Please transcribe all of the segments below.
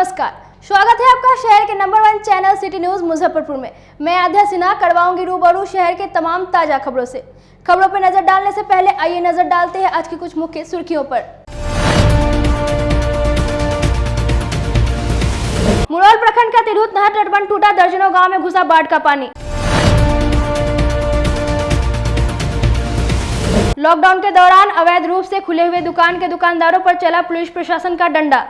नमस्कार, स्वागत है आपका शहर के number 1 channel city news Muzaffarpur में। मैं आध्या सिन्हा करवाऊंगी रूबरू शहर के तमाम ताजा खबरों से। खबरों पर नजर डालने से पहले आइए नजर डालते हैं आज की कुछ मुख्य सुर्खियों पर। मुरौल प्रखंड का तिरहुत नहर तटबंध टूटा, दर्जनों गांव में घुसा बाढ़ का पानी। लॉकडाउन के दौरान अवैध रूप से खुले हुए दुकान के दुकानदारों पर चला पुलिस प्रशासन का डंडा।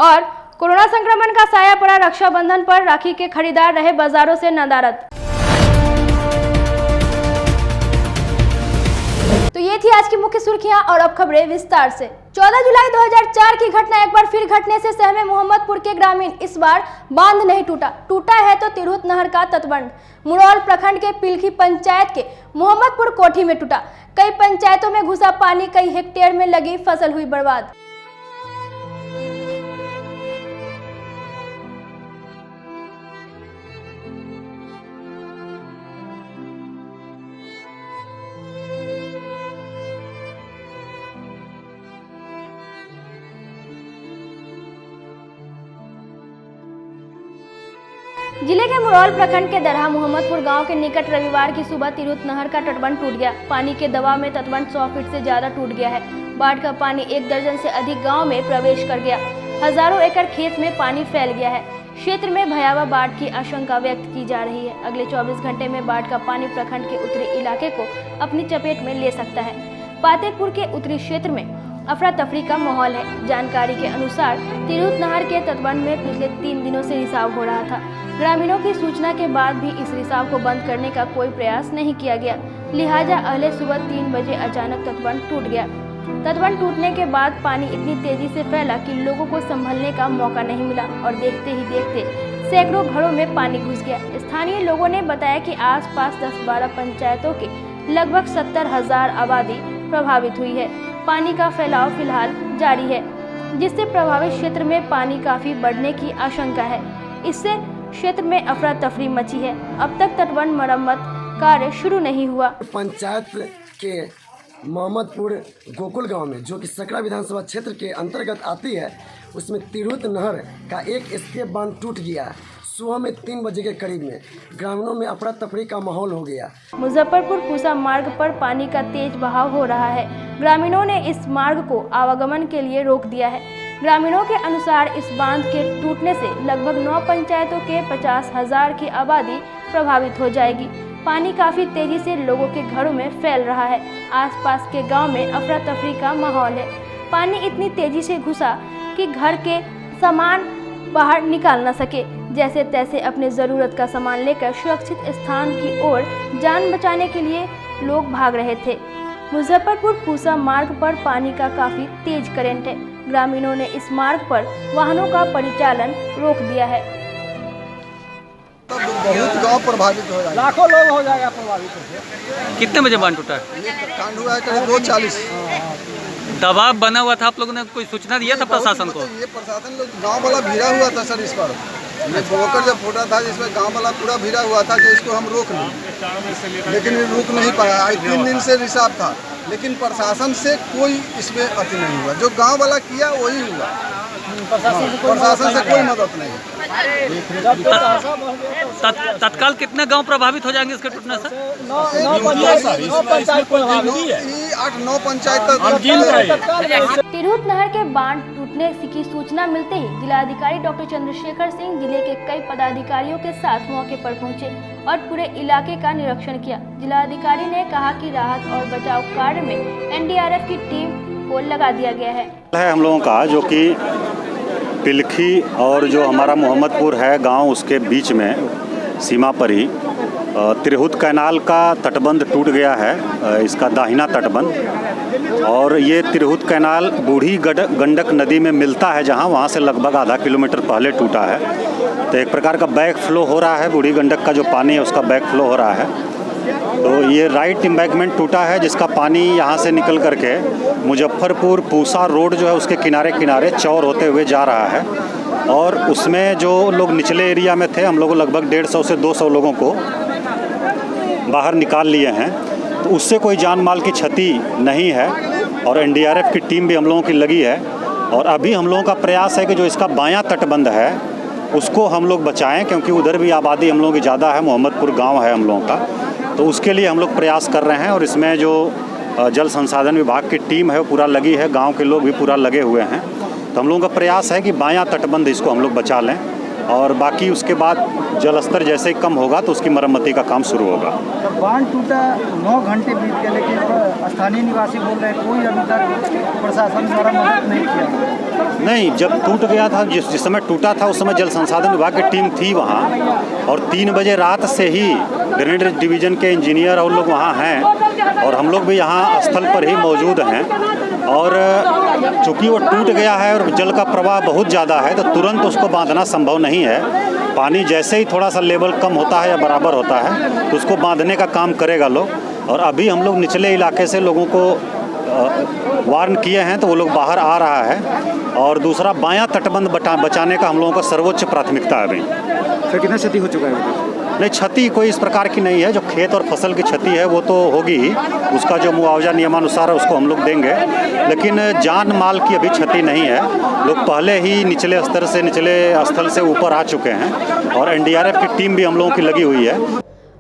और कोरोना संक्रमण का साया पड़ा रक्षाबंधन पर, राखी के खरीदार रहे बाजारों से नदारद। तो ये थी आज की मुख्य सुर्खियां और अब खबरें विस्तार से। 14 जुलाई 2004 की घटना एक बार फिर घटने से सहमे मोहम्मदपुर के ग्रामीण। इस बार बांध नहीं टूटा है तो तिरहुत नहर का तटबंध। मुरौल प्रखंड के पिलखी पंचायत के मोहम्मदपुर कोठी में टूटा। कई पंचायतों में घुसा पानी, कई हेक्टेयर में लगी फसल हुई बर्बाद। जिले के मुरौल प्रखंड के दरहा मोहम्मदपुर गांव के निकट रविवार की सुबह तिरहुत नहर का तटबंध टूट गया। पानी के दबाव में तटबंध 100 फीट से ज्यादा टूट गया है। बाढ़ का पानी 1 दर्जन से अधिक गांव में प्रवेश कर गया। हजारों एकड़ खेत में पानी फैल गया है। क्षेत्र में भयावह बाढ़ की आशंका व्यक्त की जा रही है। अगले 24 घंटे में बाढ़ का पानी प्रखंड के उत्तरी इलाके को अपनी चपेट में ले सकता है। पातेपुर के उत्तरी क्षेत्र में अफरा तफरी का माहौल है। जानकारी के अनुसार तिरहुत नहर के तटबंध में पिछले 3 दिनों से रिसाव हो रहा था। ग्रामीणों की सूचना के बाद भी इस रिसाव को बंद करने का कोई प्रयास नहीं किया गया, लिहाजा अगले सुबह 3 बजे अचानक तटबंध टूट गया। तटबंध टूटने के बाद पानी इतनी तेजी से फैला कि लोगों को संभलने का मौका नहीं मिला और देखते ही देखते सैकड़ों घरों में पानी घुस गया। स्थानीय लोगों ने बताया कि आसपास 10-12 पंचायतों के लगभग 70,000 आबादी प्रभावित हुई है। पानी का फैलाव फिलहाल जारी है, जिससे प्रभावित क्षेत्र में पानी काफी बढ़ने की आशंका है। इससे क्षेत्र में अफरा तफरी मची है। अब तक तटबंध मरम्मत कार्य शुरू नहीं हुआ। पंचायत के मोहम्मदपुर गोकुल गांव में, जो कि सकरा विधानसभा क्षेत्र के अंतर्गत आती है, उसमें तिरहुत नहर का एक एस्केप बांध टूट गया। सुबह में 3 बजे के करीब में ग्रामीणों में अफरा तफरी का माहौल हो गया। मुजफ्फरपुर पूसा मार्ग पर पानी का तेज बहाव हो रहा है। ग्रामीणों ने इस मार्ग को आवागमन के लिए रोक दिया है। ग्रामीणों के अनुसार इस बांध के टूटने से लगभग 9 पंचायतों के 50,000 की आबादी प्रभावित हो जाएगी। पानी काफी तेजी से लोगों के घरों में फैल रहा है। आसपास के गांव में अफरा तफरी का माहौल है। पानी इतनी तेजी से घुसा कि घर के सामान बाहर निकाल न सके। जैसे तैसे अपने जरूरत का सामान लेकर सुरक्षित स्थान की ओर जान बचाने के लिए लोग भाग रहे थे। मुजफ्फरपुर पूसा मार्ग पर पानी का काफी तेज करंट है। ग्रामीणों ने इस मार्ग पर वाहनों का परिचालन रोक दिया है। बहुत गांव प्रभावित हो जाएगा, लाखों लोग हो जाएगा प्रभावित। कितने बजे बांध टूटा? ये कांड हुआ है करीब 2:40। दबाव बना हुआ था, आप लोगों ने कोई सूचना दिया था प्रशासन को? ये प्रशासन लोग गांव वाला भिड़ा हुआ था सर इस पर। ये ब्रोकर जब फूटा था जिसमें गांव वाला पूरा भिड़ा हुआ था कि इसको हम रोक लें, लेकिन ये रुक नहीं पाया। आज 3 दिन से रिसाव था, लेकिन प्रशासन से कोई इसमें अति नहीं हुआ। जो गांव वाला किया वही हुआ, प्रशासन से कोई मदद नहीं। तत्काल कितने गांव प्रभावित हो जाएंगे इसके टूटने से? 8-9 पंचायत। तिरहुत नहर के बांध टूटने की सूचना मिलते ही जिलाधिकारी डॉक्टर चंद्रशेखर सिंह जिले के कई पदाधिकारियों के साथ मौके पर पहुंचे और पूरे इलाके का निरीक्षण किया। जिलाधिकारी ने कहा कि राहत और बचाव कार्य में एनडीआरएफ की टीम को लगा दिया गया है। हम लोगों का जो कि पिलखी और जो हमारा मोहम्मदपुर है गांव, उसके बीच में सीमा पर ही तिरहुत कैनाल का तटबंध टूट गया है। इसका दाहिना तटबंध, और ये तिरहुत कैनाल बूढ़ी गंडक नदी में मिलता है, जहां वहां से लगभग आधा किलोमीटर पहले टूटा है। तो एक प्रकार का बैक फ्लो हो रहा है, बूढ़ी गंडक का जो पानी है उसका बैक फ्लो हो रहा है। तो ये राइट एम्बैंकमेंट टूटा है, जिसका पानी यहाँ से निकल करके मुजफ्फरपुर पूसा रोड जो है उसके किनारे किनारे चौर होते हुए जा रहा है। और उसमें जो लोग निचले एरिया में थे, हम लोग लगभग 150 से 200 लोगों को बाहर निकाल लिए हैं। तो उससे कोई जान माल की क्षति नहीं है। और एनडीआरएफ की टीम भी हम लोगों की लगी है। और अभी हम लोगों का प्रयास है कि जो इसका बायां तटबंध है उसको हम लोग बचाएं, क्योंकि उधर भी आबादी हम लोगों की ज़्यादा है, मोहम्मदपुर गांव है हम लोगों का, तो उसके लिए हम लोग प्रयास कर रहे हैं। और इसमें जो जल संसाधन विभाग की टीम है वो पूरा लगी है, गांव के लोग भी पूरा लगे हुए हैं। तो हम लोगों का प्रयास है कि बायां तटबंध इसको हम लोग बचा लें, और बाकी उसके बाद जल स्तर जैसे ही कम होगा तो उसकी मरम्मती का काम शुरू होगा। तो बांध टूटा 9 घंटे बीत गए, लेकिन स्थानीय निवासी बोल रहे हैं कोई अभी तक प्रशासन द्वारा मदद नहीं किया। नहीं, जब टूट गया था, जिस समय टूटा था उस समय जल संसाधन विभाग की टीम थी वहाँ, और 3 बजे रात से ही ड्रेनेज डिवीज़न के इंजीनियर और लोग वहाँ हैं, और हम लोग भी यहाँ स्थल पर ही मौजूद हैं। और चूँकि वो टूट गया है और जल का प्रवाह बहुत ज़्यादा है, तो तुरंत उसको बांधना संभव नहीं है। पानी जैसे ही थोड़ा सा लेवल कम होता है या बराबर होता है तो उसको बांधने का काम करेगा लोग। और अभी हम लोग निचले इलाके से लोगों को वार्न किए हैं, तो वो लोग बाहर आ रहा है। और दूसरा, बायां तटबंध बचाने का हम लोगों का सर्वोच्च प्राथमिकता है अभी। सर कितना क्षति हो चुका है? नहीं, क्षति कोई इस प्रकार की नहीं है। जो खेत और फसल की क्षति है वो तो होगी ही, उसका जो मुआवजा नियमानुसार है उसको हम लोग देंगे, लेकिन जान माल की अभी क्षति नहीं है। लोग पहले ही निचले स्तर से, निचले स्थल से ऊपर आ चुके हैं, और एनडीआरएफ की टीम भी हम लोगों की लगी हुई है।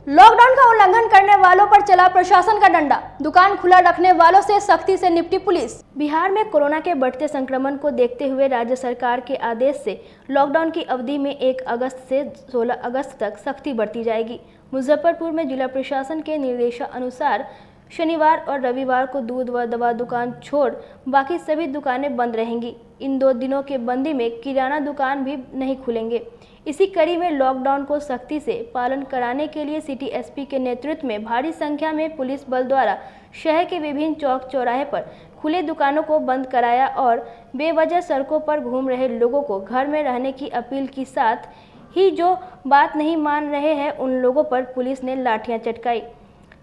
लॉकडाउन का उल्लंघन करने वालों पर चला प्रशासन का डंडा, दुकान खुला रखने वालों से सख्ती से निपटी पुलिस। बिहार में कोरोना के बढ़ते संक्रमण को देखते हुए राज्य सरकार के आदेश से लॉकडाउन की अवधि में 1 अगस्त से 16 अगस्त तक सख्ती बरती जाएगी। मुजफ्फरपुर में जिला प्रशासन के निर्देशानुसार शनिवार और रविवार को दूध व दवा दुकान छोड़ बाकी सभी दुकानें बंद रहेंगी। इन 2 दिनों के बंदी में किराना दुकान भी नहीं खुलेंगे। इसी कड़ी में लॉकडाउन को सख्ती से पालन कराने के लिए सिटी एसपी के नेतृत्व में भारी संख्या में पुलिस बल द्वारा शहर के विभिन्न चौक चौराहे पर खुले दुकानों को बंद कराया और बेवजह सड़कों पर घूम रहे लोगों को घर में रहने की अपील के साथ ही जो बात नहीं मान रहे हैं उन लोगों पर पुलिस ने लाठियां चटकाई।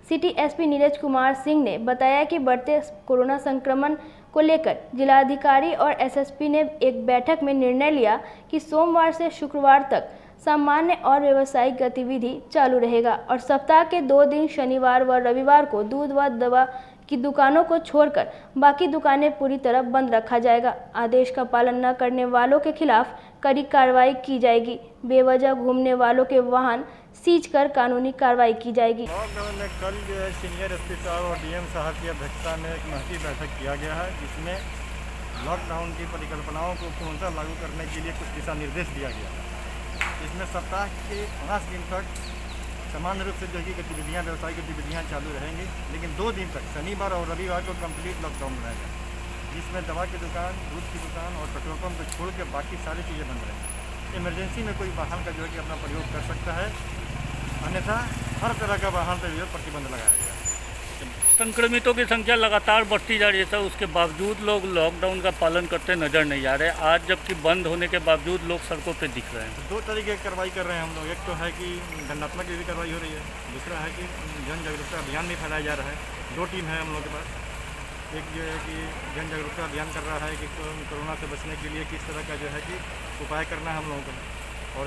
सिटी एसपी नीरज कुमार सिंह ने बताया कि बढ़ते कोरोना संक्रमण को लेकर जिलाधिकारी और एसएसपी ने एक बैठक में निर्णय लिया कि सोमवार से शुक्रवार तक सामान्य और व्यावसायिक गतिविधि चालू रहेगा और सप्ताह के 2 दिन शनिवार व रविवार को दूध व दवा की दुकानों को छोड़कर बाकी दुकानें पूरी तरह बंद रखा जाएगा। आदेश का पालन न करने वालों के खिलाफ कड़ी कार्रवाई की जाएगी। बेवजह घूमने वालों के वाहन सीज कर कानूनी कार्रवाई की जाएगी। लॉकडाउन में कल जो है सीनियर एसपी साहब और डीएम साहब की अध्यक्षता में एक महंगी बैठक किया गया है, जिसमें लॉकडाउन की परिकल्पनाओं को पूर्णतः लागू करने के लिए कुछ दिशा निर्देश दिया गया है। इसमें सप्ताह के 5 दिन तक सामान्य रूप से जो कि गतिविधियाँ, व्यवसायिक गतिविधियाँ चालू रहेंगी, लेकिन 2 दिन तक शनिवार और रविवार को कंप्लीट लॉकडाउन रहेगा, जिसमें दवा की दुकान, दूध की दुकान और पेट्रोल पंप को छोड़ के बाकी सारी चीज़ें बंद रहेंगी। इमरजेंसी में कोई वाहन का जो है कि अपना प्रयोग कर सकता है, अन्यथा हर तरह का वाहन पर जो है प्रतिबंध लगाया गया है। संक्रमितों की संख्या लगातार बढ़ती जा रही है सर, उसके बावजूद लोग लॉकडाउन का पालन करते नजर नहीं आ रहे। आज जबकि बंद होने के बावजूद लोग सड़कों पे दिख रहे हैं। 2 तरीके की कार्रवाई कर रहे हैं हम लोग। एक तो है कि दंडात्मक भी कार्रवाई हो रही है, दूसरा है कि जन जागरूकता अभियान भी फैलाया जा रहा है। 2 टीम है हम लोग के पास। एक जो है कि जन जागरूकता अभियान कर रहा है कि कोरोना से बचने के लिए किस तरह का जो है कि उपाय करना है हम लोगों को, और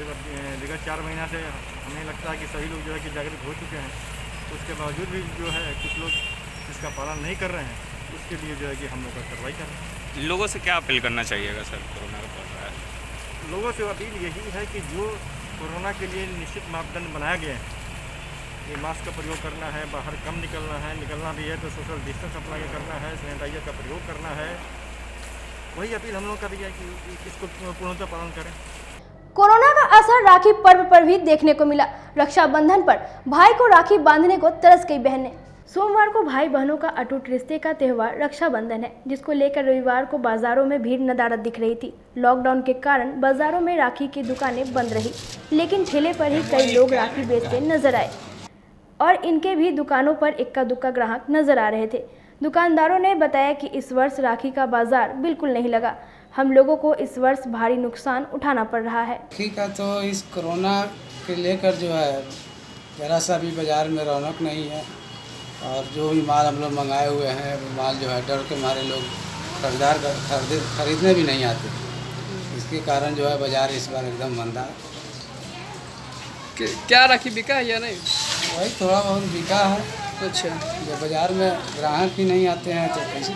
विगत 4 महीना से हमें लगता है कि सभी लोग जो है कि जागरूक हो चुके हैं। उसके बावजूद भी जो है कुछ लोग इसका पालन नहीं कर रहे हैं, उसके लिए जो है कि हम लोग का कार्रवाई कर रहे हैं। लोगों से क्या अपील करना चाहिएगा सर? कोरोना का चल रहा है, लोगों से अपील यही है कि जो कोरोना के लिए निश्चित मापदंड बनाया गया है, ये मास्क का प्रयोग करना है, बाहर कम निकलना है, निकलना भी है तो सोशल डिस्टेंस अप्लाई करना है, सैनिटाइजर का प्रयोग करना है, वही अपील हम लोग का भी है कि इसको पूर्णतः पालन करें। कोरोना का असर राखी पर्व पर भी देखने को मिला। रक्षाबंधन पर भाई को राखी बांधने को तरस गई बहनें। सोमवार को भाई बहनों का अटूट रिश्ते का त्यौहार रक्षाबंधन है, जिसको लेकर रविवार को बाजारों में भीड़ नदारद दिख रही थी। लॉकडाउन के कारण बाजारों में राखी की दुकानें बंद रही, लेकिन ठेले पर ही कई लोग राखी बेचते नजर आए और इनके भी दुकानों पर इक्का दुक्का ग्राहक नजर आ रहे थे। दुकानदारों ने बताया कि इस वर्ष राखी का बाजार बिल्कुल नहीं लगा। हम लोगों को इस वर्ष भारी नुकसान उठाना पड़ रहा है। ठीक है, तो इस कोरोना के लेकर जो है ज़रा सा भी बाज़ार में रौनक नहीं है, और जो भी माल हम लोग मंगाए हुए हैं माल जो है डर के मारे लोग खरीदार खरीदने भी नहीं आते। इसके कारण जो है बाज़ार इस बार एकदम मंदा है। क्या राखी बिका है या नहीं? वही थोड़ा बहुत बिका है। अच्छा, जब बाज़ार में ग्राहक ही नहीं आते हैं तो कैसे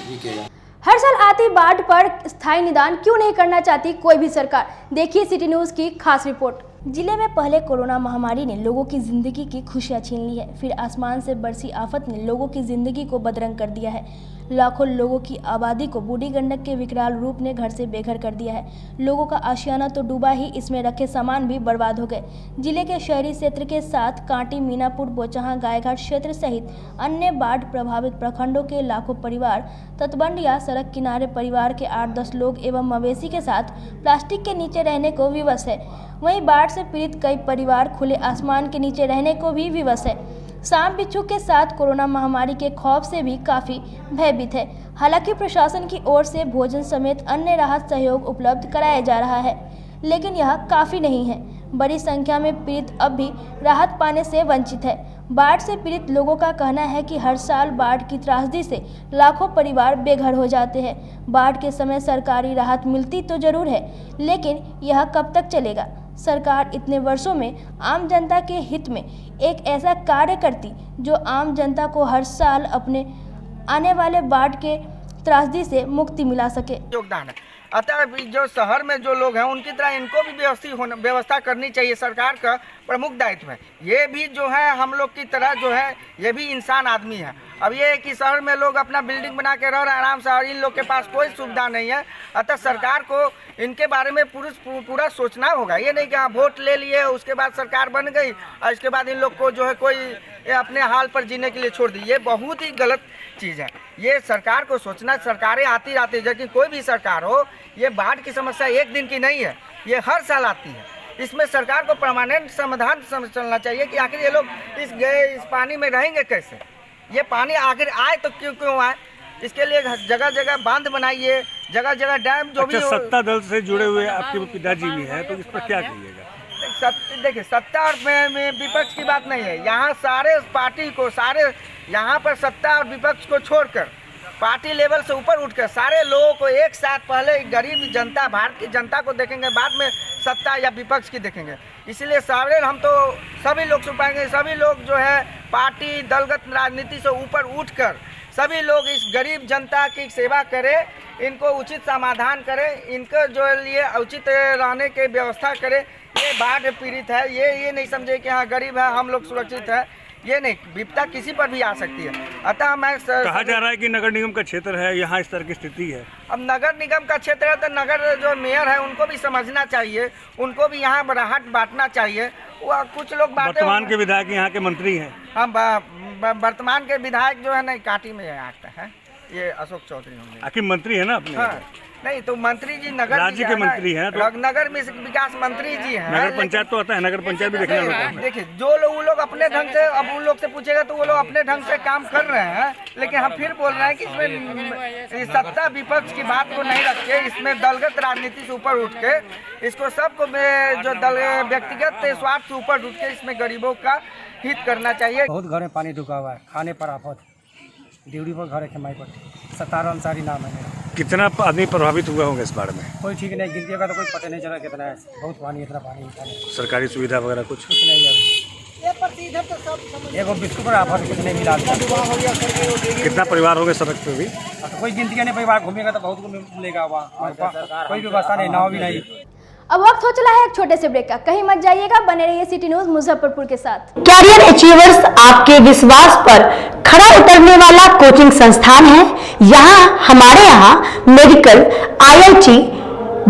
भी किया जाए। हर साल आती बाढ़ पर स्थायी निदान क्यों नहीं करना चाहती कोई भी सरकार? देखिए सिटी न्यूज़ की खास रिपोर्ट। जिले में पहले कोरोना महामारी ने लोगों की जिंदगी की खुशियां छीन ली है, फिर आसमान से बरसी आफत ने लोगों की जिंदगी को बदरंग कर दिया है। लाखों लोगों की आबादी को बूढ़ी गंडक के विकराल रूप ने घर से बेघर कर दिया है। लोगों का आशियाना तो डूबा ही, इसमें रखे सामान भी बर्बाद हो गए। जिले के शहरी क्षेत्र के साथ कांटी, मीनापुर, बोचहां, गायघाट क्षेत्र सहित अन्य बाढ़ प्रभावित प्रखंडों के लाखों परिवार तटबंध या सड़क किनारे परिवार के 8-10 लोग एवं मवेशी के साथ प्लास्टिक के नीचे रहने को विवश है। वहीं बाढ़ से पीड़ित कई परिवार खुले आसमान के नीचे रहने को भी विवश है। सांप बिच्छू के साथ कोरोना महामारी के खौफ से भी काफ़ी भयभीत है। हालांकि प्रशासन की ओर से भोजन समेत अन्य राहत सहयोग उपलब्ध कराया जा रहा है, लेकिन यह काफ़ी नहीं है। बड़ी संख्या में पीड़ित अब भी राहत पाने से वंचित है। बाढ़ से पीड़ित लोगों का कहना है कि हर साल बाढ़ की त्रासदी से लाखों परिवार बेघर हो जाते हैं। बाढ़ के समय सरकारी राहत मिलती तो जरूर है, लेकिन यह कब तक चलेगा? सरकार इतने वर्षों में आम जनता के हित में एक ऐसा कार्य करती जो आम जनता को हर साल अपने आने वाले बाढ़ के त्रासदी से मुक्ति मिला सके। योगदान है। अतः जो शहर में जो लोग हैं उनकी तरह इनको भी व्यवस्था करनी चाहिए। सरकार का प्रमुख दायित्व है। ये भी जो है हम लोग की तरह जो है ये भी इंसान आदमी है। अब ये है कि शहर में लोग अपना बिल्डिंग बना के रह रहे हैं आराम से और इन लोग के पास कोई सुविधा नहीं है। अतः सरकार को इनके बारे में पूरा सोचना होगा। ये नहीं कि हाँ वोट ले लिए उसके बाद सरकार बन गई और इसके बाद इन लोग को जो है कोई अपने हाल पर जीने के लिए छोड़ दी। ये बहुत ही गलत चीज़ है। ये सरकार को सोचना। सरकारें आती रहती है, लेकिन कोई भी सरकार हो, ये बाढ़ की समस्या एक दिन की नहीं है, ये हर साल आती है। इसमें सरकार को परमानेंट समाधान चलना चाहिए कि आखिर ये लोग इस पानी में रहेंगे कैसे। ये पानी आखिर आए तो क्यों आए, इसके लिए जगह जगह बांध बनाइए, जगह जगह डैम जो भी। सत्ता दल से जुड़े हुए आपके पिताजी भी हैं, तो इस पर क्या कहिएगा? देखिए, सत्ता और विपक्ष की बात नहीं है। यहाँ सारे पार्टी को, सारे यहाँ पर सत्ता और विपक्ष को छोड़कर पार्टी लेवल से ऊपर उठकर सारे लोगों को एक साथ, पहले गरीब जनता, भारत की जनता को देखेंगे, बाद में सत्ता या विपक्ष की देखेंगे। इसलिए सारे हम तो सभी लोग सुपाएंगे, सभी लोग जो है पार्टी दलगत राजनीति से ऊपर उठकर सभी लोग इस गरीब जनता की सेवा करें, इनको उचित समाधान करें, इनको जो लिए उचित रहने की व्यवस्था करें। ये बाढ़ पीड़ित है, ये नहीं समझे कि हाँ गरीब है हम लोग सुरक्षित है। ये नहीं, विपदा किसी पर भी आ सकती है। अतः मैं कहा जा रहा है कि नगर निगम का क्षेत्र है, यहाँ इस तरह की स्थिति है। अब नगर निगम का क्षेत्र है तो नगर जो मेयर है उनको भी समझना चाहिए, उनको भी यहाँ राहत बांटना चाहिए। वो कुछ लोग वर्तमान के विधायक यहाँ के मंत्री हैं। हम वर्तमान के विधायक जो है ना कांटी में आता है, ये अशोक चौधरी होंगे। आखिर मंत्री है ना अपने। हाँ, नहीं तो मंत्री जी नगर राज्य के मंत्री हैं, तो नगर में विकास मंत्री जी हैं। नगर पंचायत तो आता है, नगर पंचायत भी देखना होता है। देखिए, जो लोग वो लोग अपने ढंग से, अब उन लोग से पूछेगा तो वो लोग अपने ढंग से काम कर रहे हैं, लेकिन हम फिर बोल रहे हैं कि इसमें सत्ता विपक्ष की बात को नहीं रख के, इसमें दलगत राजनीति से ऊपर उठ के, इसको सबको जो दल व्यक्तिगत स्वार्थ से ऊपर उठ के इसमें गरीबों का हित करना चाहिए। बहुत घर में पानी ढुका हुआ है, खाने पर आफत, ड्यूटी पर घर है खेमाई पर। 17 अंसारी नाम है मेरा। कितना आदमी प्रभावित हुआ होगा इस बाढ़ में? कोई ठीक नहीं, गिनती का तो कोई पता नहीं चला कितना है। बहुत पानी, इतना पानी। सरकारी सुविधा वगैरह कुछ नहीं है। एगो बिस्कुट पर आफत कितने मिला। कितना परिवार होंगे सड़क पे भी? तो कोई गिनती नहीं, परिवार घूमेगा तो बहुत मिलेगा वहाँ। कोई व्यवस्था नहीं, नाव भी नहीं। अब वक्त हो चला है एक छोटे से ब्रेक का। कहीं मत जाइएगा, बने रहिए सिटी न्यूज़ मुजफ्फरपुर के साथ। कैरियर अचीवर्स आपके विश्वास पर खरा उतरने वाला कोचिंग संस्थान है। हमारे यहाँ मेडिकल, IIT,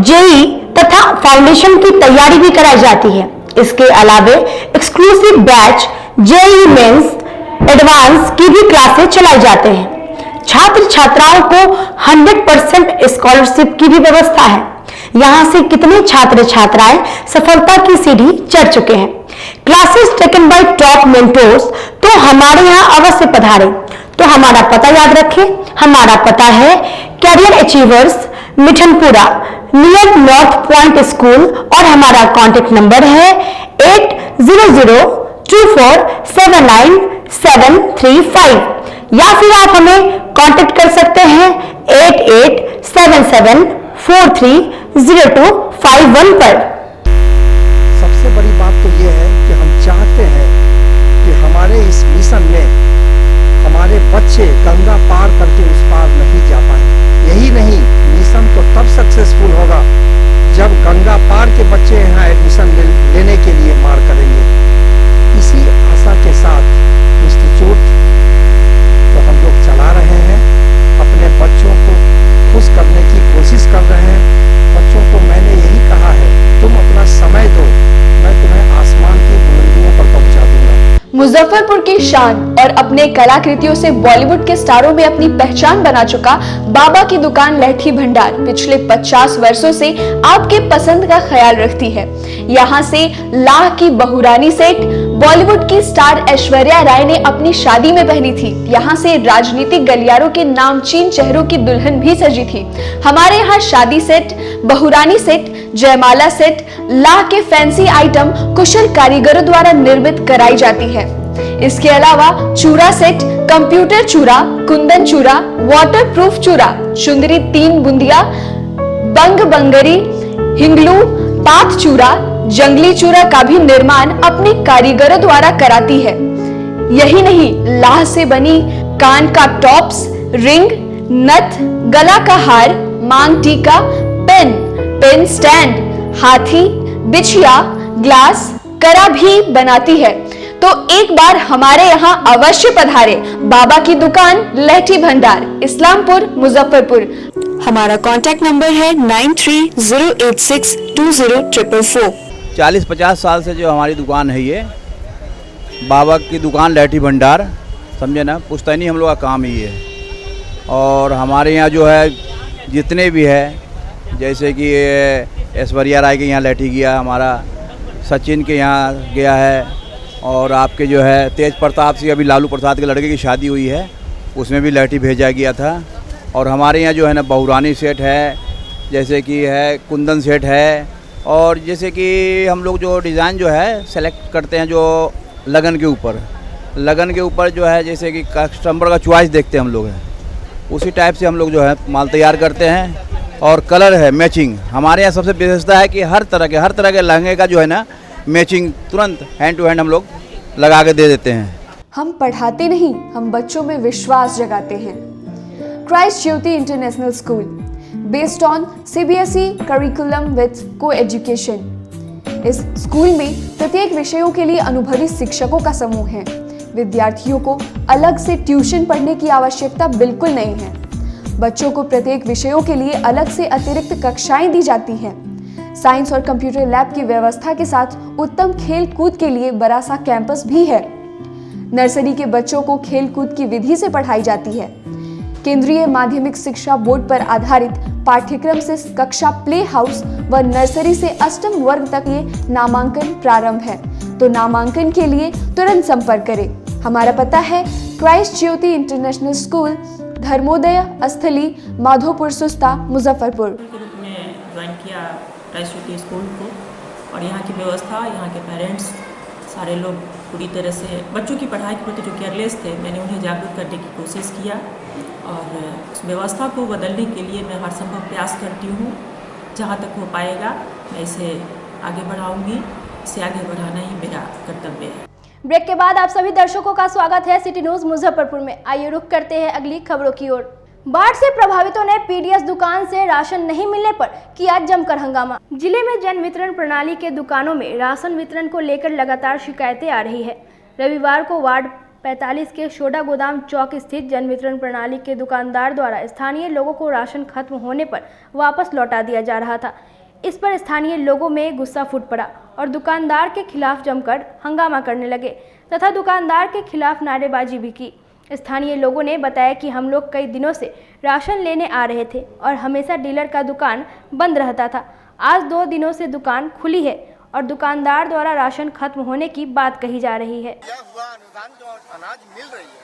JEE तथा फाउंडेशन की तैयारी भी कराई जाती है। इसके अलावे exclusive batch JEE mains, advance की भी क्लासेस चलाई जाते हैं। छात्र छात्राओं को 100% स्कॉलरशिप की भी व्यवस्था है। यहाँ से कितने छात्र छात्राएं सफलता की सीढ़ी चढ़ चुके हैं। Classes taken by top mentors, तो हमारे यहाँ अवश्य पधारें। तो हमारा पता याद रखें, हमारा पता है career achievers, Mithanpura, near North Point School, और हमारा कॉन्टेक्ट नंबर है 8002479735, या फिर आप हमें कांटेक्ट कर सकते हैं 8877430251 पर। सबसे बड़ी बात तो ये है कि हम चाहते हैं कि हमारे इस मिशन में हमारे बच्चे गंगा पार करके उस पार नहीं जा पाए। यही नहीं, मिशन तो तब सक्सेसफुल होगा जब गंगा पार के बच्चे यहाँ एडमिशन लेने के लिए मार करेंगे। इसी आशा के साथ इंस्टीट्यूट तो हम लोग चला रहे हैं, अपने बच्चों को खुश करने की कोशिश कर रहे हैं। बच्चों को मैंने यही कहा है, तुम अपना समय दो, मैं तुम्हें आसमान की बुलंदियों पर पहुंचा दूंगा। मुजफ्फरपुर की शान और अपने कलाकृतियों से बॉलीवुड के स्टारों में अपनी पहचान बना चुका बाबा की दुकान लहठी भंडार पिछले 50 वर्षों से आपके पसंद का ख्याल रखती है। यहाँ से लाह की बहुरानी सेट बॉलीवुड की स्टार ऐश्वर्या राय ने अपनी शादी में पहनी थी। यहाँ से राजनीतिक गलियारों के नामचीन चेहरों की दुल्हन भी सजी थी। हमारे यहाँ शादी सेट, बहुरानी सेट, जयमाला सेट, लाह के फैंसी आइटम कुशल कारीगरों द्वारा निर्मित कराई जाती है। इसके अलावा चूड़ा सेट, कंप्यूटर चूड़ा, कुंदन चूड़ा, वाटरप्रूफ चूड़ा, चुंदरी 3 बुंदिया, बंग बंगरी, हिंगलू, पात चूड़ा, जंगली चूड़ा का भी निर्माण अपने कारीगरों द्वारा कराती है। यही नहीं, लाह से बनी कान का टॉप्स, रिंग, नथ, गला का हार, मांग टीका, पेन स्टैंड, हाथी, बिछिया, ग्लास, करा भी बनाती है। तो एक बार हमारे यहाँ अवश्य पधारे। बाबा की दुकान लहठी भंडार, इस्लामपुर, मुजफ्फरपुर। हमारा कांटेक्ट नंबर है 9308620444। 40-50 साल से जो हमारी दुकान है, ये बाबा की दुकान लहठी भंडार, समझे ना, पुश्तैनी हम लोग का काम ही है। और हमारे यहाँ जो है जितने भी है, जैसे कि ऐश्वर्या राय के यहाँ लहठी गया, हमारा सचिन के यहाँ गया है, और आपके जो है तेज प्रताप सिंह, अभी लालू प्रसाद के लड़के की शादी हुई है, उसमें भी लहठी भेजा गया था। और हमारे यहाँ जो है ना बहुरानी सेट है, जैसे कि है कुंदन सेट है, और जैसे कि हम लोग जो डिज़ाइन जो है सेलेक्ट करते हैं जो लगन के ऊपर जो है, जैसे कि कस्टमर का चॉइस देखते हैं हम लोग हैं, उसी टाइप से हम लोग जो है माल तैयार करते हैं। और कलर है मैचिंग, हमारे यहाँ सबसे विशेषता है कि हर तरह के लहंगे का जो है ना मैचिंग तुरंत हैंड टू हैंड हम लोग लगा के दे देते हैं। हम पढ़ाते नहीं, हम बच्चों में विश्वास जगाते हैं। Christ Jyoti international school, based on CBSE curriculum with को एजुकेशन। इस स्कूल में प्रत्येक विषयों के लिए अनुभवी शिक्षकों का समूह है। विद्यार्थियों को अलग से ट्यूशन पढ़ने की आवश्यकता बिल्कुल नहीं है। बच्चों को प्रत्येक विषयों के लिए अलग से अतिरिक्त कक्षाएं दी जाती हैं। साइंस और कंप्यूटर लैब की व्यवस्था के साथ उत्तम खेल कूद के लिए बड़ा सा कैंपस भी है। नर्सरी के बच्चों को खेल कूद की विधि से पढ़ाई जाती है। केंद्रीय माध्यमिक शिक्षा बोर्ड पर आधारित पाठ्यक्रम से कक्षा प्ले हाउस व नर्सरी से अष्टम वर्ग तक ये नामांकन प्रारंभ है। तो नामांकन के लिए तुरंत संपर्क करें। हमारा पता है क्राइस्ट ज्योति इंटरनेशनल स्कूल, धर्मोदय स्थली, माधोपुर सुस्ता, मुजफ्फरपुर। के रूप में ज्वाइन किया क्राइस्ट ज्योति स्कूल को, और यहाँ की व्यवस्था, यहाँ के पेरेंट्स सारे लोग पूरी तरह से बच्चों की पढ़ाई के प्रति जो केयरलेस थे, मैंने उन्हें जागरूक करने की कोशिश किया, और उस व्यवस्था को बदलने के लिए मैं हर संभव प्रयास करती हूँ। जहाँ तक हो पाएगा मैं इसे आगे बढ़ाऊँगी, इसे आगे बढ़ाना ही मेरा कर्तव्य है। ब्रेक के बाद आप सभी दर्शकों का स्वागत है सिटी न्यूज मुजफ्फरपुर में। आइए रुक करते हैं अगली खबरों की ओर। बाढ़ से प्रभावितों ने पीडीएस दुकान से राशन नहीं मिलने पर किया जमकर हंगामा। जिले में जन वितरण प्रणाली के दुकानों में राशन वितरण को लेकर लगातार शिकायतें आ रही है। रविवार को वार्ड 45 के शोडा गोदाम चौक स्थित जन वितरण प्रणाली के दुकानदार द्वारा स्थानीय लोगों को राशन खत्म होने पर वापस लौटा दिया जा रहा था। इस पर स्थानीय लोगों में गुस्सा फूट पड़ा और दुकानदार के खिलाफ जमकर हंगामा करने लगे तथा दुकानदार के खिलाफ नारेबाजी भी की। स्थानीय लोगों ने बताया कि हम लोग कई दिनों से राशन लेने आ रहे थे और हमेशा डीलर का दुकान बंद रहता था। आज 2 दिनों से दुकान खुली है और दुकानदार द्वारा राशन खत्म होने की बात कही जा रही है। हुआ अनुदान जो अनाज मिल रही है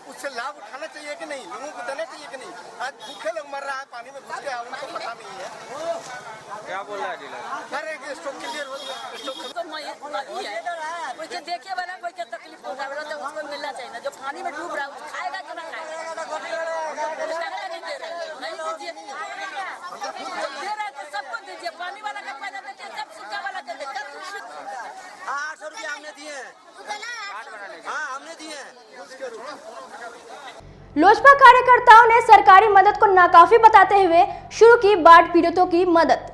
उससे लाभ उठाना चाहिए कि नहीं, लोगों को देना चाहिए कि नहीं। आज भूखे लोग मर रहा है, पानी में घुस गया, उनको पता नहीं है। क्या बोल रहा है डीलर? अरे स्टॉक क्लियर हो गया, स्टॉक कोई के देखे वाला कोई के तकलीफ हो रहा है तो उसको मिलना चाहिए ना। जो पानी में डूब रहा है उसको खाएगा कि ना खाएगा? नहीं दीजिए, दे रहे तो सबको दीजिए। पानी वाला का पैसा देते, सब सूखा वाला के देते। 800 रुपया हमने दिए हैं। हाँ हमने दिए हैं। लोजपा कार्यकर्ताओं ने सरकारी मदद को नाकाफी बताते हुए शुरू की बाढ़ पीड़ितों की मदद।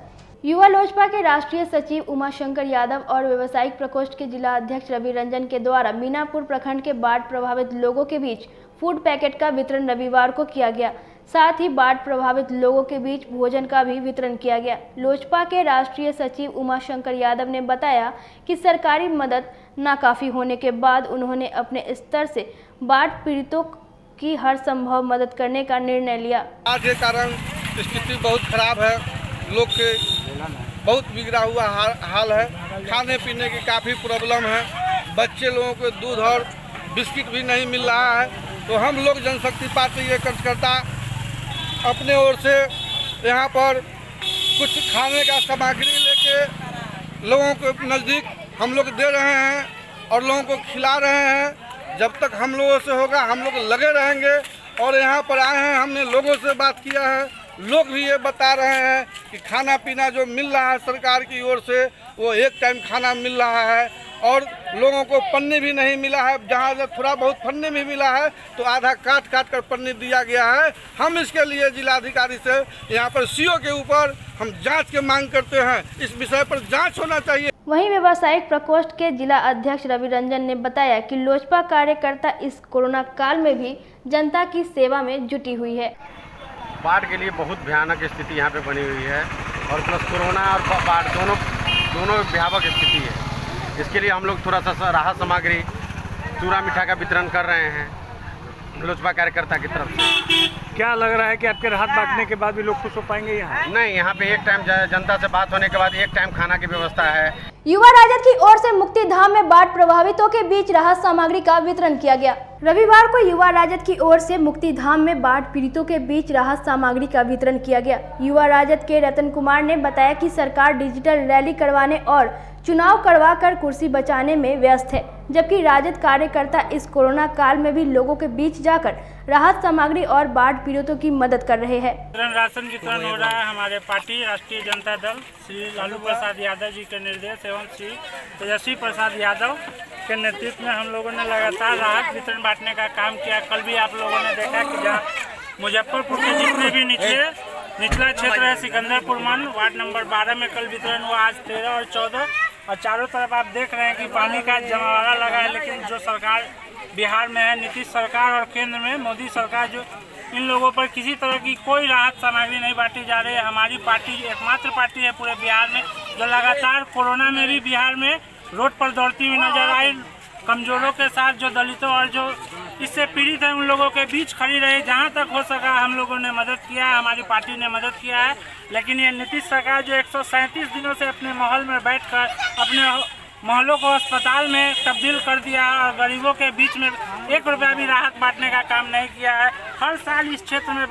युवा लोजपा के राष्ट्रीय सचिव उमाशंकर यादव और व्यवसायिक प्रकोष्ठ के जिला अध्यक्ष रवि रंजन के द्वारा मीनापुर प्रखंड के बाढ़ प्रभावित लोगों के बीच फूड पैकेट का वितरण रविवार को किया गया। साथ ही बाढ़ प्रभावित लोगों के बीच भोजन का भी वितरण किया गया। लोजपा के राष्ट्रीय सचिव उमाशंकर यादव ने बताया कि सरकारी मदद नाकाफी होने के बाद उन्होंने अपने स्तर से बाढ़ पीड़ितों की हर संभव मदद करने का निर्णय लिया। बाढ़ के कारण स्थिति बहुत खराब है, लोग के बहुत बिगड़ा हुआ हाल है, खाने पीने की काफ़ी प्रॉब्लम है, बच्चे लोगों को दूध और बिस्किट भी नहीं मिल रहा है। तो हम लोग जनशक्ति पार्टी के कार्यकर्ता अपने ओर से यहाँ पर कुछ खाने का सामग्री लेके लोगों के नज़दीक हम लोग दे रहे हैं और लोगों को खिला रहे हैं। जब तक हम लोगों से होगा हम लोग लगे रहेंगे। और यहाँ पर आए हैं, हमने लोगों से बात किया है, लोग भी ये बता रहे हैं कि खाना पीना जो मिल रहा है सरकार की ओर से वो एक टाइम खाना मिल रहा है और लोगों को पन्नी भी नहीं मिला है। जहाँ थोड़ा बहुत पन्नी भी मिला है तो आधा काट कर पन्नी दिया गया है। हम इसके लिए जिलाधिकारी से यहाँ पर सीओ के ऊपर हम जांच की मांग करते हैं, इस विषय पर जांच होना चाहिए। वहीं व्यवसायिक प्रकोष्ठ के जिला अध्यक्ष रवि रंजन ने बताया कि लोजपा कार्यकर्ता इस कोरोना काल में भी जनता की सेवा में जुटी हुई है। बाढ़ के लिए बहुत भयानक स्थिति यहाँ पे बनी हुई है और प्लस कोरोना और बाढ़ दोनों भयावह स्थिति है। इसके लिए हम लोग थोड़ा सा राहत सामग्री चूरा मिठा का वितरण कर रहे हैं लोजपा कार्यकर्ता की तरफ से। क्या लग रहा है कि आपके राहत बांटने के बाद भी लोग खुश हो पाएंगे यहाँ? नहीं, यहाँ पे एक टाइम जनता से बात होने के बाद एक टाइम खाना की व्यवस्था है। युवा राजद की ओर से मुक्ति धाम में बाढ़ प्रभावितों के बीच राहत सामग्री का वितरण किया गया। रविवार को युवा राजद की ओर से मुक्ति धाम में बाढ़ पीड़ितों के बीच राहत सामग्री का वितरण किया गया। युवा राजद के रतन कुमार ने बताया कि सरकार डिजिटल रैली करवाने और चुनाव करवा कर कुर्सी बचाने में व्यस्त है, जबकि राजद कार्यकर्ता इस कोरोना काल में भी लोगों के बीच जाकर राहत सामग्री और बाढ़ पीड़ितों की मदद कर रहे हैं। राशन वितरण हो रहा है। हमारे पार्टी राष्ट्रीय जनता दल श्री लालू प्रसाद यादव जी के निर्देश एवं श्री तेजस्वी प्रसाद यादव के नेतृत्व में हम लोगों ने लगातार राहत वितरण बांटने का काम किया। कल भी आप लोगों ने देखा कि जहाँ मुजफ्फरपुर के जितने भी निचला क्षेत्र है, सिकंदरपुर मन वार्ड नंबर 12 में कल वितरण हुआ। आज 13 और 14 और चारों तरफ आप देख रहे हैं कि पानी का जमावड़ा लगा है। लेकिन जो सरकार बिहार में है, नीतीश सरकार और केंद्र में मोदी सरकार, जो इन लोगों पर किसी तरह की कोई राहत सामग्री नहीं बांटी जा रही है। हमारी पार्टी एकमात्र पार्टी है पूरे बिहार में जो लगातार कोरोना में भी बिहार में रोड पर दौड़ती हुई नजर आई। कमजोरों के साथ जो दलितों और जो इससे पीड़ित है उन लोगों के बीच खड़ी रही। जहां तक हो सका हम लोगों ने मदद किया है, हमारी पार्टी ने मदद किया है। लेकिन ये नीतीश सरकार जो 137 दिनों से अपने महल में बैठकर अपने महलों को अस्पताल में तब्दील कर दिया और गरीबों के बीच में 1 रुपया भी राहत बांटने का काम नहीं किया है। हर साल इस क्षेत्र में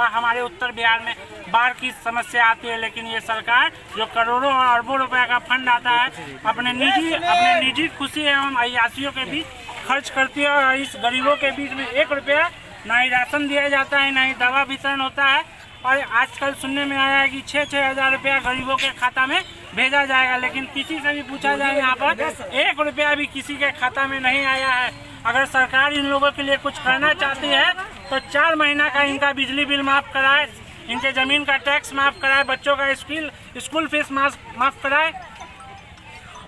हमारे उत्तर बिहार में बाढ़ की समस्या आती है, लेकिन ये सरकार जो करोड़ों और अरबों रुपए का फंड आता है अपने निजी खुशी एवं अयाशियों के बीच खर्च करती है और इस गरीबों के बीच में 1 रुपया ना ही राशन दिया जाता है, ना ही दवा वितरण होता है। और आजकल सुनने में आया है कि 6-6 हज़ार रुपया गरीबों के खाता में भेजा जाएगा, लेकिन किसी से भी पूछा जाए यहाँ पर 1 रुपया भी किसी के खाता में नहीं आया है। अगर सरकार इन लोगों के लिए कुछ करना चाहती है तो 4 महीना का इनका बिजली बिल माफ़ कराए, इनके ज़मीन का टैक्स माफ़ कराए, बच्चों का स्कूल फीस माफ़ कराए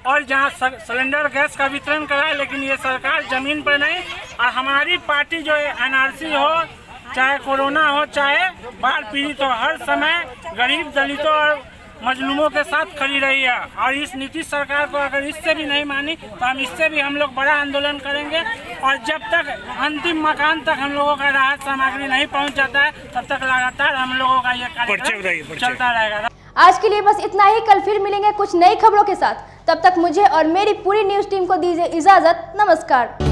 और जहाँ सिलेंडर गैस का वितरण कराए। लेकिन ये सरकार ज़मीन पर नहीं। और हमारी पार्टी जो NRC हो, चाहे कोरोना हो, चाहे बाढ़ पीड़ित हो, हर समय गरीब दलितों और मजलूमों के साथ खड़ी रही है। और इस नीतीश सरकार को अगर इससे भी नहीं मानी तो इससे भी हम लोग बड़ा आंदोलन करेंगे। और जब तक अंतिम मकान तक हम लोगों का राहत सामग्री नहीं पहुंच जाता है तब तक लगातार हम लोगों का ये कार्यक्रम चलता रहेगा। आज के लिए बस इतना ही। कल फिर मिलेंगे कुछ नई खबरों के साथ। तब तक मुझे और मेरी पूरी न्यूज़ टीम को दीजिए इजाजत। नमस्कार।